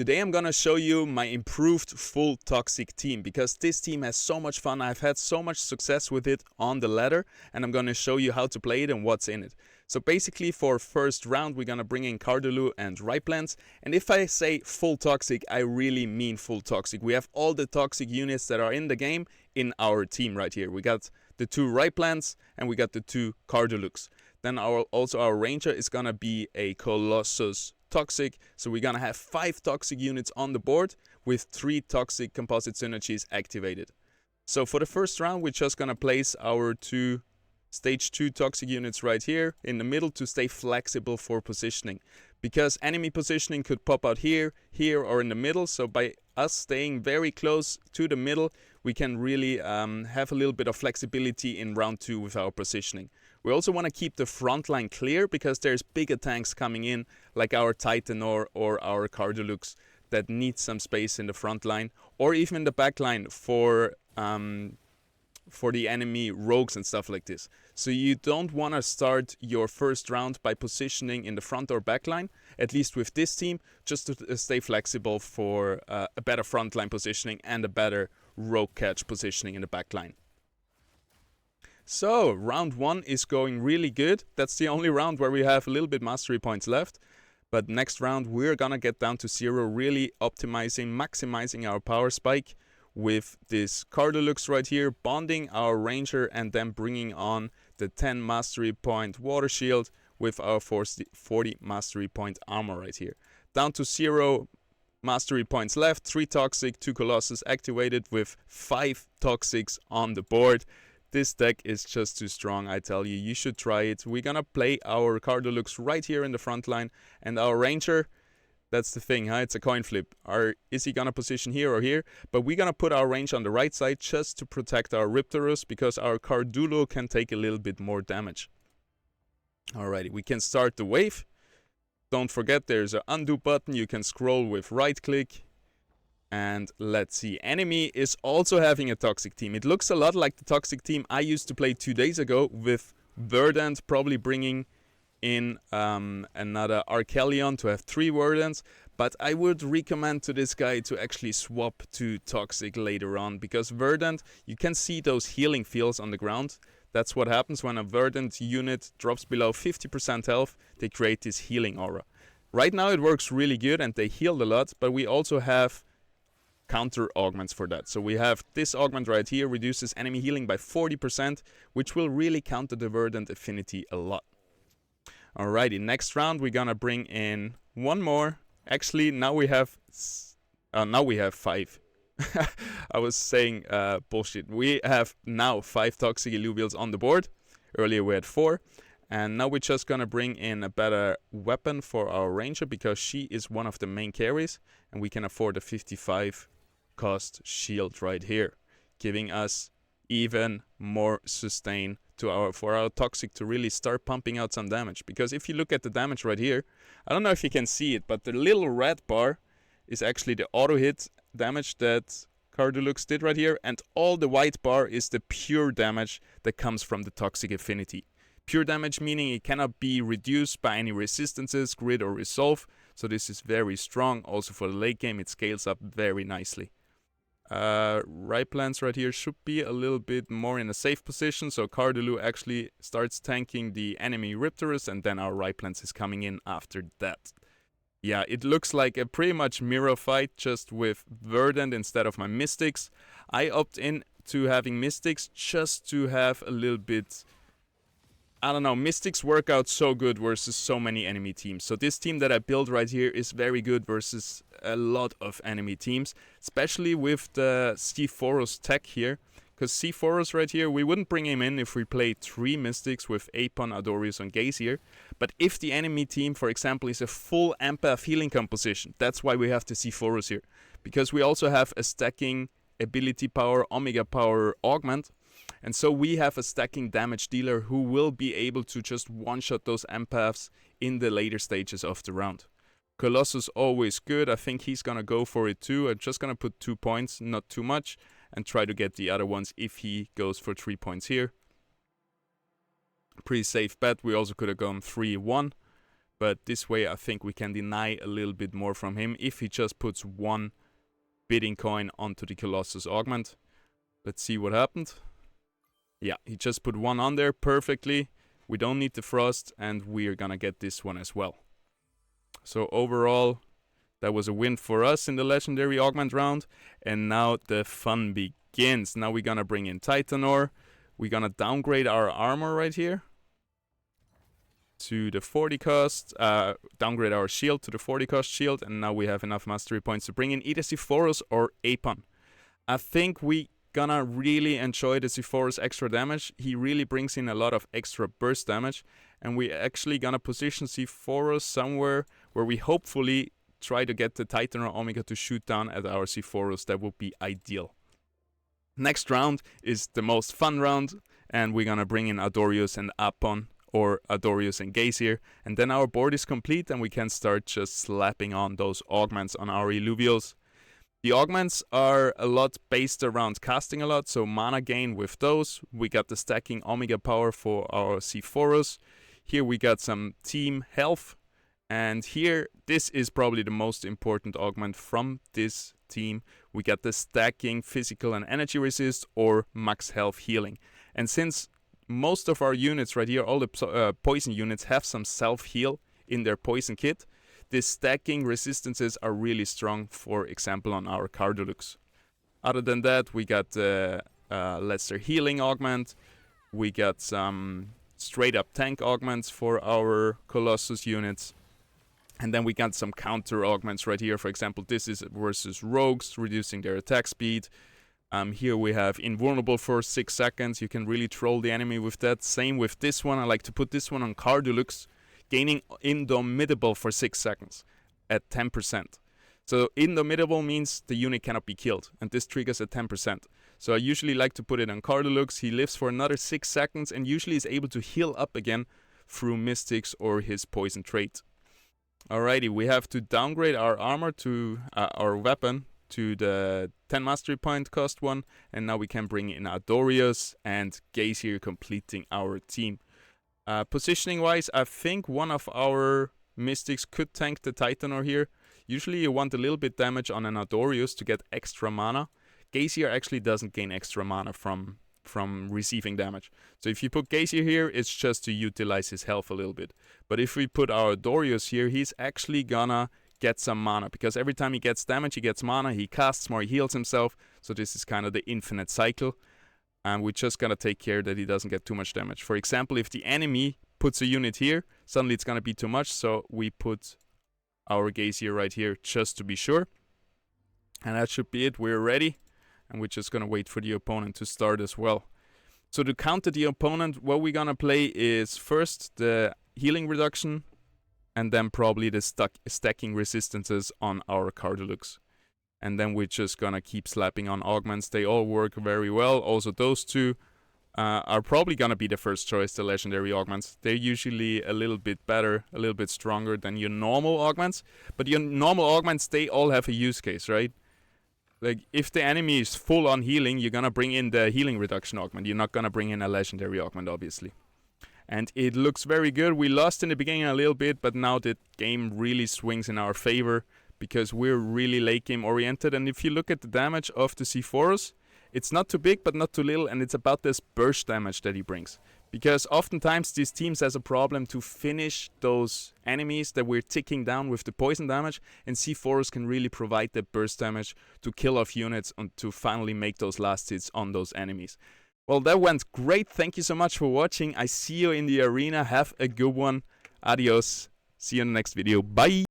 Today I'm gonna show you my improved full toxic team, because this team has so much fun. I've had so much success with it on the ladder, and I'm gonna show you how to play it and what's in it. So basically for first round we're gonna bring in Cardulu and Ripelands, and if I say full toxic, I really mean full toxic. We have all the toxic units that are in the game in our team right here. We got the 2 Ripelands and we got the 2 Cardulux. Then our Ranger is gonna be a Colossus Toxic, so we're gonna have 5 toxic units on the board with 3 toxic composite synergies activated. So for the first round we're just gonna place our 2 stage 2 toxic units right here in the middle to stay flexible for positioning, because enemy positioning could pop out here, here or in the middle. So by us staying very close to the middle, we can really have a little bit of flexibility in round 2 with our positioning. We also want to keep the front line clear, because there's bigger tanks coming in, like our Titan or our Cardulux, that need some space in the front line, or even in the back line for the enemy rogues and stuff like this. So you don't want to start your first round by positioning in the front or back line, at least with this team, just to stay flexible for a better front line positioning and a better rogue catch positioning in the back line. So round 1 is going really good. That's the only round where we have a little bit mastery points left. But next round we're gonna get down to 0, really optimizing, maximizing our power spike with this Cardulux right here, bonding our Ranger, and then bringing on the 10 mastery point water shield with our 40 mastery point armor right here. Down to 0 mastery points left, 3 toxic, 2 Colossus activated with 5 toxics on the board. This deck is just too strong, I tell you. You should try it. We're gonna play our Cardulux right here in the front line, and our Ranger, that's the thing, huh? It's a coin flip. Is he gonna position here or here? But we're gonna put our Ranger on the right side just to protect our Riptorus, because our Cardulu can take a little bit more damage. Alrighty, we can start the wave. Don't forget there's an undo button. You can scroll with right click. And let's see, enemy is also having a toxic team. It looks a lot like the toxic team I used to play 2 days ago, with Verdant probably bringing in another Archelion to have 3 Verdants. But I would recommend to this guy to actually swap to toxic later on, because Verdant, you can see those healing fields on the ground. That's what happens when a Verdant unit drops below 50% health. They create this healing aura. Right now it works really good and they healed a lot, but we also have counter augments for that. So we have this augment right here, reduces enemy healing by 40%, which will really counter the Verdant affinity a lot. Alrighty, next round we're gonna bring in one more. Actually, now we have 5. I was saying bullshit. We have now 5 toxic Illuvials on the board. Earlier we had 4. And now we're just gonna bring in a better weapon for our Ranger, because she is one of the main carries, and we can afford a 55 cost shield right here, giving us even more sustain to for our toxic to really start pumping out some damage. Because if you look at the damage right here, I don't know if you can see it, but the little red bar is actually the auto hit damage that Cardulux did right here, and all the white bar is the pure damage that comes from the toxic affinity. Pure damage meaning it cannot be reduced by any resistances, grid or resolve, so this is very strong. Also for the late game it scales up very nicely. Ripelands right here should be a little bit more in a safe position, so Cardulu actually starts tanking the enemy Riptorus, and then our Ripelands is coming in after that. Yeah, it looks like a pretty much mirror fight, just with Verdant instead of my Mystics. I opt in to having Mystics just to have a little bit, I don't know, Mystics work out so good versus so many enemy teams. So this team that I built right here is very good versus a lot of enemy teams, especially with the Sephoros tech here. Because Sephoros right here, we wouldn't bring him in if we played 3 Mystics with Apon, Adorius and Gaze. But if the enemy team, for example, is a full Empath healing composition, that's why we have the Sephoros here. Because we also have a stacking ability power, Omega power augment. And so we have a stacking damage dealer who will be able to just one-shot those empaths in the later stages of the round. Colossus always good. I think he's gonna go for it too. I'm just gonna put 2 points, not too much, and try to get the other ones if he goes for 3 points here. Pretty safe bet. We also could have gone 3-1. but this way I think we can deny a little bit more from him if he just puts one bidding coin onto the Colossus augment. Let's see what happened. Yeah, he just put one on there perfectly. We don't need the frost, and we're gonna get this one as well. So overall, that was a win for us in the legendary augment round, and now the fun begins. Now we're gonna bring in Titanor. We're gonna downgrade our armor right here to the 40 cost, downgrade our shield to the 40 cost shield, and now we have enough mastery points to bring in either Sephoros or Apon. I think we gonna really enjoy the Sephoros extra damage. He really brings in a lot of extra burst damage, and we actually gonna position Sephoros somewhere where we hopefully try to get the Titan or Omega to shoot down at our Sephoros. That would be ideal. Next round is the most fun round, and we're gonna bring in Adorius and Apon, or Adorius and Gazier, and then our board is complete and we can start just slapping on those augments on our Illuvios. The augments are a lot based around casting a lot, so mana gain with those. We got the stacking Omega power for our Sephoros. Here we got some team health, and here this is probably the most important augment from this team. We got the stacking physical and energy resist or max health healing. And since most of our units right here, all the poison units, have some self-heal in their poison kit, these stacking resistances are really strong, for example, on our Cardulux. Other than that, we got lesser healing augment, we got some straight up tank augments for our Colossus units, and then we got some counter augments right here. For example, this is versus rogues, reducing their attack speed. Here we have invulnerable for 6 seconds. You can really troll the enemy with that. Same with this one. I like to put this one on Cardulux, gaining Indomitable for 6 seconds at 10%. So Indomitable means the unit cannot be killed, and this triggers at 10%. So I usually like to put it on Cardulux. He lives for another 6 seconds and usually is able to heal up again through Mystics or his poison trait. Alrighty, we have to downgrade our armor to our weapon to the 10 mastery point cost one, and now we can bring in Adorius and Gazier, completing our team. Positioning wise, I think one of our Mystics could tank the Titanor here. Usually you want a little bit damage on an Adorius to get extra mana. Gazier actually doesn't gain extra mana from receiving damage. So if you put Gazier here, it's just to utilize his health a little bit. But if we put our Adorius here, he's actually gonna get some mana, because every time he gets damage, he gets mana, he casts more, he heals himself. So this is kind of the infinite cycle. And we just gotta take care that he doesn't get too much damage. For example, if the enemy puts a unit here, suddenly it's gonna be too much, so we put our Gazier right here just to be sure. And that should be it. We're ready, and we're just gonna wait for the opponent to start as well. So to counter the opponent, what we're gonna play is first the healing reduction, and then probably the stacking resistances on our Cardulux. And then we're just gonna keep slapping on augments. They all work very well. Also, those two are probably gonna be the first choice, the legendary augments. They're usually a little bit better, a little bit stronger than your normal augments. But your normal augments, they all have a use case, right? Like, if the enemy is full on healing, you're gonna bring in the healing reduction augment. You're not gonna bring in a legendary augment, obviously. And it looks very good. We lost in the beginning a little bit, but now the game really swings in our favor, because we're really late game oriented. And if you look at the damage of the Sephoros, it's not too big but not too little, and it's about this burst damage that he brings. Because oftentimes these teams has a problem to finish those enemies that we're ticking down with the poison damage, and Sephoros can really provide the burst damage to kill off units and to finally make those last hits on those enemies. Well, that went great. Thank you so much for watching. I see you in the arena. Have a good one. Adios. See you in the next video. Bye.